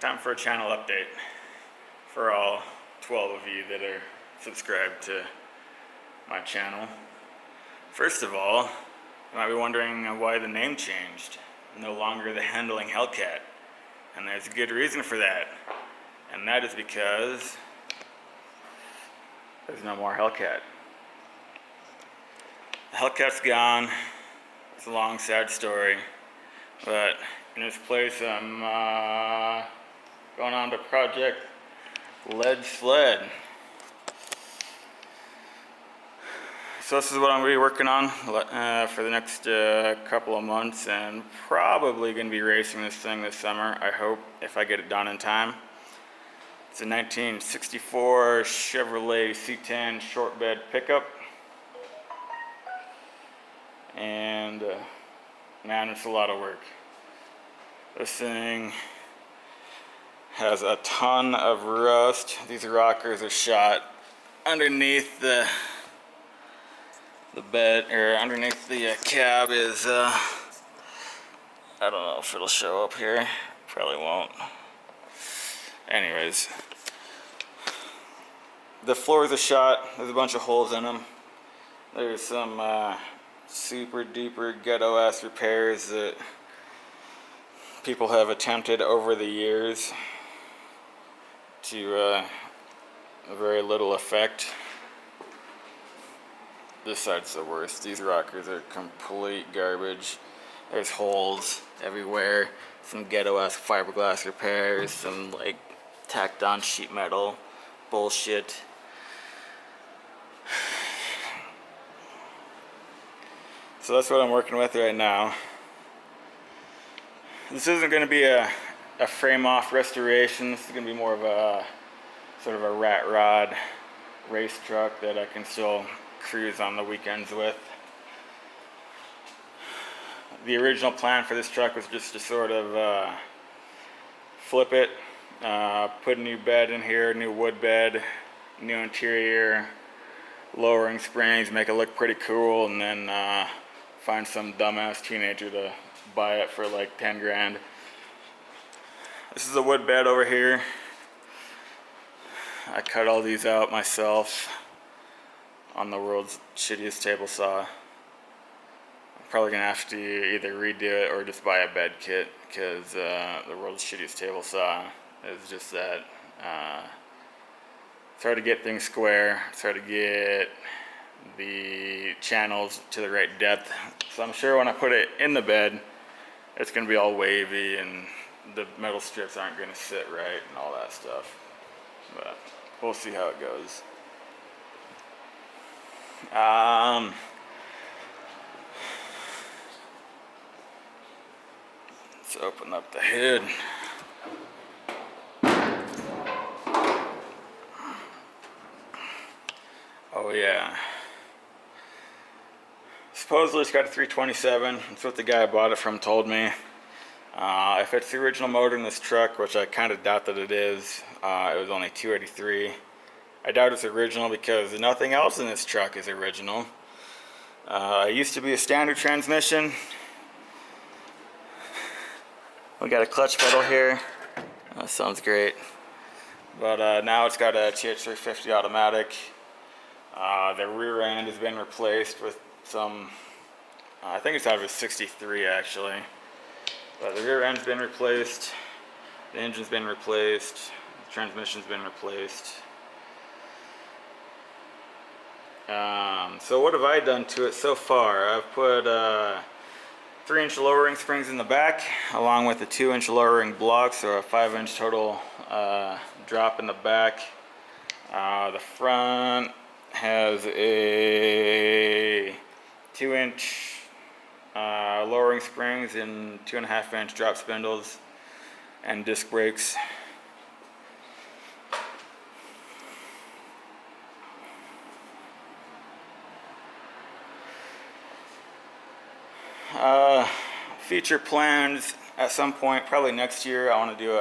Time for a channel update for all 12 of you that are subscribed to my channel. First of all, you might be wondering why the name changed. No longer the Handling Hellcat. And there's a good reason for that. And that is because there's no more Hellcat. The Hellcat's gone. It's a long, sad story. But in its place, I'm going on to Project Sled. So this is what I'm going to be working on for the next couple of months, and probably going to be racing this thing this summer, I hope, if I get it done in time. It's a 1964 Chevrolet C10 short bed pickup. And man, it's a lot of work. This thing has a ton of rust. These rockers are shot underneath the bed, or underneath the cab is I don't know if it'll show up here. Probably won't. Anyways, the floors are shot. There's a bunch of holes in them. There's some super duper ghetto ass repairs that people have attempted over the years to very little effect. This side's the worst. These rockers are complete garbage. There's holes everywhere. Some ghetto ass fiberglass repairs, some like tacked on sheet metal bullshit. So that's what I'm working with right now. This isn't going to be a frame off restoration. This is going to be more of a sort of a rat rod race truck that I can still cruise on the weekends with. The original plan for this truck was just to sort of flip it, put a new bed in here, new wood bed, new interior, lowering springs, make it look pretty cool, and then find some dumbass teenager to buy it for like 10 grand. This is a wood bed over here. I cut all these out myself on the world's shittiest table saw. I'm probably gonna have to either redo it or just buy a bed kit, because the world's shittiest table saw is just that. It's hard to get things square. It's hard to get the channels to the right depth. So I'm sure when I put it in the bed, it's going to be all wavy and the metal strips aren't going to sit right and all that stuff. But we'll see how it goes. Let's open up the hood. Oh yeah. Supposedly it's got a 327. That's what the guy I bought it from told me. If it's the original motor in this truck, which I kind of doubt that it is, it was only 283. I doubt it's original because nothing else in this truck is original. It used to be a standard transmission. We got a clutch pedal here. That sounds great. But now it's got a TH350 automatic. The rear end has been replaced with some, I think it's out of a 63 actually. But the rear end's been replaced, the engine's been replaced, the transmission's been replaced. So what have I done to it so far? I've put 3-inch lowering springs in the back, along with a 2-inch lowering block, so a 5-inch total drop in the back. The front has a 2-inch lowering springs and 2.5-inch drop spindles and disc brakes. Future plans at some point, probably next year, I want to do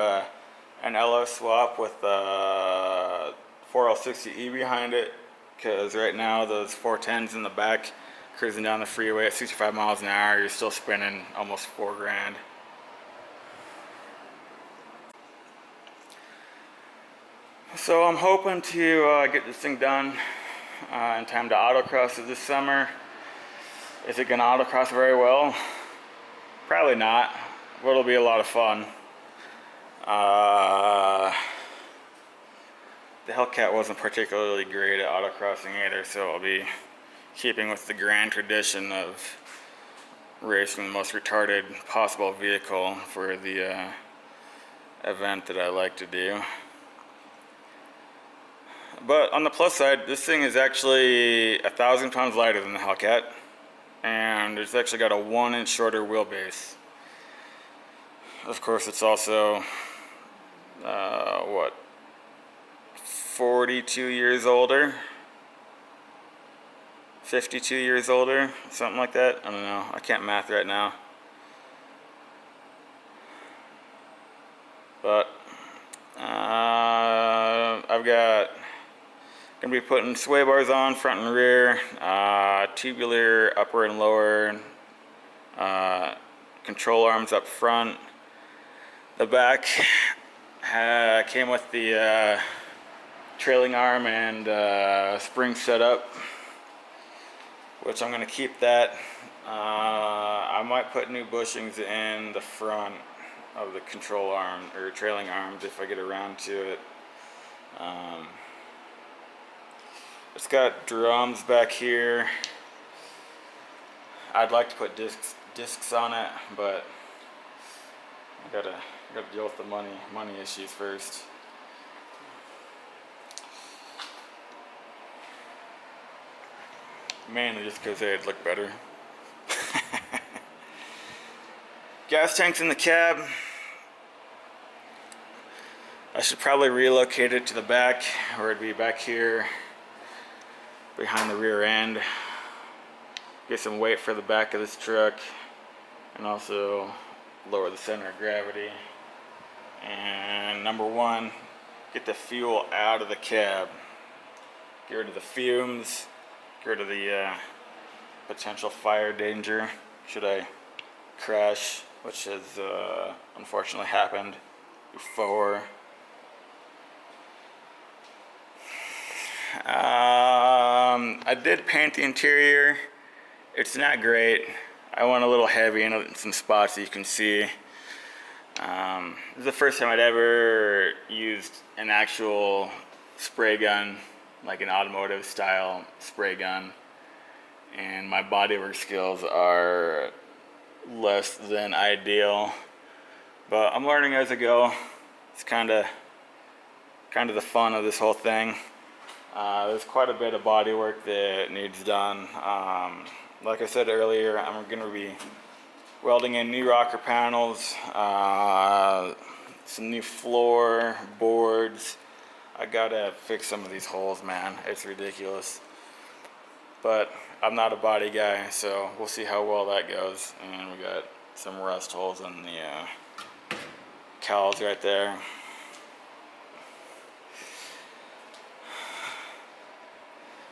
an LO swap with a 4L60E behind it, because right now those 410s in the back cruising down the freeway at 65 miles an hour, you're still spending almost $4 grand. So I'm hoping to get this thing done in time to autocross it this summer. Is it gonna autocross very well? Probably not, but it'll be a lot of fun. The Hellcat wasn't particularly great at autocrossing either, so I'll be keeping with the grand tradition of racing the most retarded possible vehicle for the event that I like to do. But on the plus side, this thing is actually 1,000 pounds lighter than the Hellcat, and it's actually got a 1 inch shorter wheelbase. Of course, it's also, 42 years older? 52 years older? Something like that? I don't know. I can't math right now. But, I've got, gonna be putting sway bars on front and rear, tubular upper and lower, control arms up front. The back came with the trailing arm and spring setup, which I'm going to keep that. I might put new bushings in the front of the control arm or trailing arms if I get around to it. It's got drums back here. I'd like to put discs on it, but I gotta deal with the money issues first. Mainly just because they'd look better. Gas tanks in the cab. I should probably relocate it to the back, or it'd be back here behind the rear end. Get some weight for the back of this truck, and also lower the center of gravity. And number one, get the fuel out of the cab. Get rid of the fumes. Get rid of the potential fire danger should I crash, which has unfortunately happened before. I did paint the interior. It's not great. I went a little heavy in some spots that you can see. This is the first time I'd ever used an actual spray gun, like an automotive style spray gun, and my bodywork skills are less than ideal, but I'm learning as I go. It's kind of the fun of this whole thing. There's quite a bit of bodywork that needs done. Like I said earlier, I'm going to be welding in new rocker panels, some new floor boards. I gotta fix some of these holes, man. It's ridiculous. But I'm not a body guy, so we'll see how well that goes. And we got some rust holes in the cowls right there.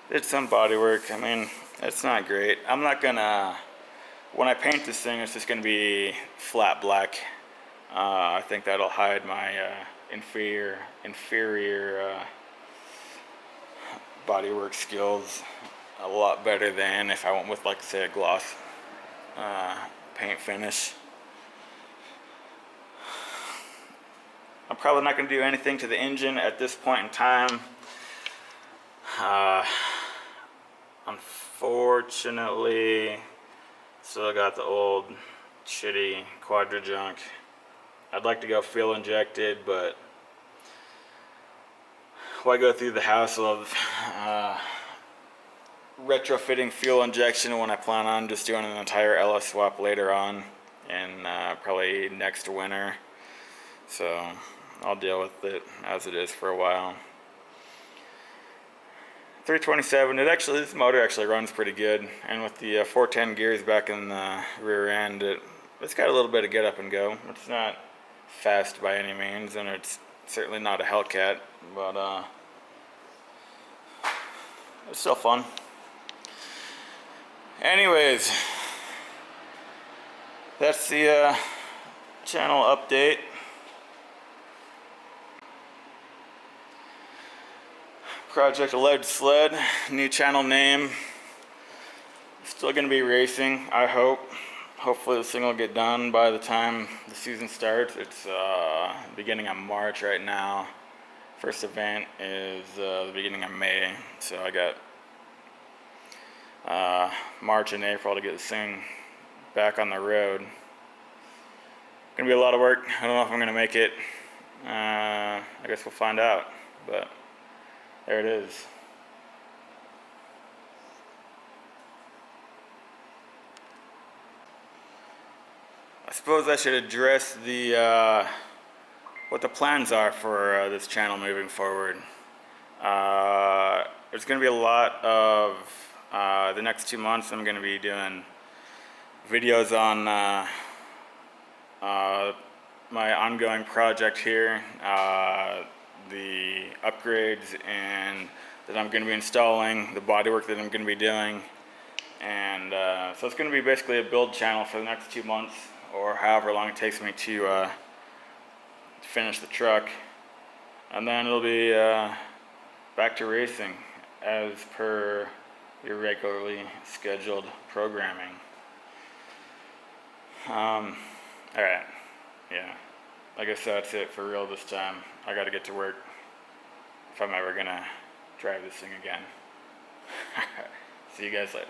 Did some body work. I mean, it's not great. I'm not gonna, when I paint this thing, it's just gonna be flat black. I think that'll hide my inferior bodywork skills a lot better than if I went with, like, say, a gloss paint finish. I'm probably not going to do anything to the engine at this point in time. Unfortunately, still got the old shitty Quadra junk. I'd like to go fuel injected, but why go through the hassle of retrofitting fuel injection when I plan on just doing an entire LS swap later on, and probably next winter. So I'll deal with it as it is for a while. 327. This motor actually runs pretty good, and with the 410 gears back in the rear end, it's got a little bit of get up and go. It's not fast by any means, and it's certainly not a Hellcat, but it's still fun. Anyways, that's the channel update. Project Lead Sled, new channel name. Still gonna be racing, I hope. Hopefully this thing will get done by the time the season starts. It's beginning of March right now. First event is the beginning of May, so I got March and April to get this thing back on the road. Gonna be a lot of work. I don't know if I'm gonna make it. I guess we'll find out, but there it is. I suppose I should address the what the plans are for this channel moving forward. There's going to be a lot of the next 2 months. I'm going to be doing videos on my ongoing project here, the upgrades and that I'm going to be installing, the bodywork that I'm going to be doing, and so it's going to be basically a build channel for the next 2 months, or however long it takes me to finish the truck, and then it'll be back to racing as per your regularly scheduled programming. Alright, yeah, I guess that's it for real this time. I gotta get to work if I'm ever gonna drive this thing again. See you guys later.